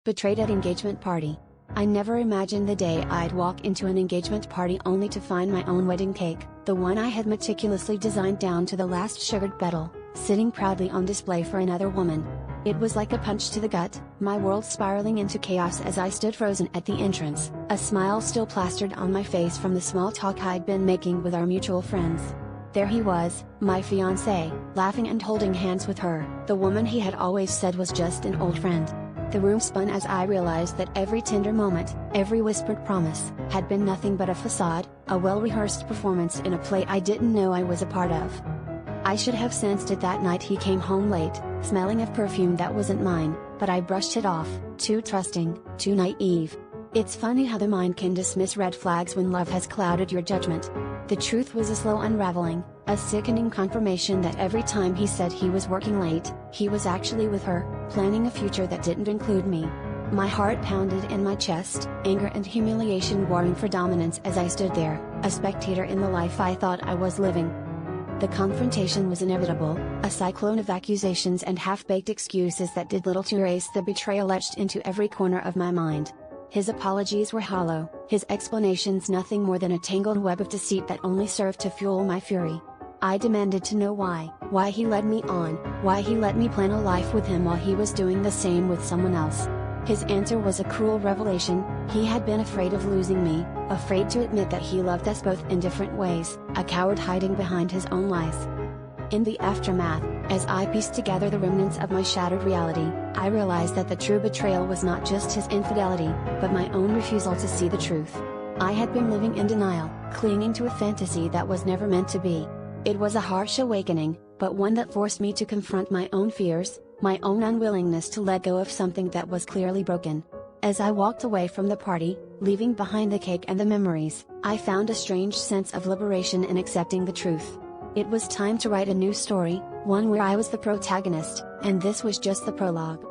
Betrayed at engagement party. I never imagined the day I'd walk into an engagement party only to find my own wedding cake, the one I had meticulously designed down to the last sugared petal, sitting proudly on display for another woman. It was like a punch to the gut, my world spiraling into chaos as I stood frozen at the entrance, a smile still plastered on my face from the small talk I'd been making with our mutual friends. There he was, my fiancé, laughing and holding hands with her, the woman he had always said was just an old friend. The room spun as I realized that every tender moment, every whispered promise, had been nothing but a facade, a well-rehearsed performance in a play I didn't know I was a part of. I should have sensed it that night he came home late, smelling of perfume that wasn't mine, but I brushed it off, too trusting, too naive. It's funny how the mind can dismiss red flags when love has clouded your judgment. The truth was a slow unraveling, a sickening confirmation that every time he said he was working late, he was actually with her, planning a future that didn't include me. My heart pounded in my chest, anger and humiliation warring for dominance as I stood there, a spectator in the life I thought I was living. The confrontation was inevitable, a cyclone of accusations and half-baked excuses that did little to erase the betrayal etched into every corner of my mind. His apologies were hollow, his explanations nothing more than a tangled web of deceit that only served to fuel my fury. I demanded to know why he led me on, why he let me plan a life with him while he was doing the same with someone else. His answer was a cruel revelation: he had been afraid of losing me, afraid to admit that he loved us both in different ways, a coward hiding behind his own lies. In the aftermath, as I pieced together the remnants of my shattered reality, I realized that the true betrayal was not just his infidelity, but my own refusal to see the truth. I had been living in denial, clinging to a fantasy that was never meant to be. It was a harsh awakening, but one that forced me to confront my own fears, my own unwillingness to let go of something that was clearly broken. As I walked away from the party, leaving behind the cake and the memories, I found a strange sense of liberation in accepting the truth. It was time to write a new story, one where I was the protagonist, and this was just the prologue.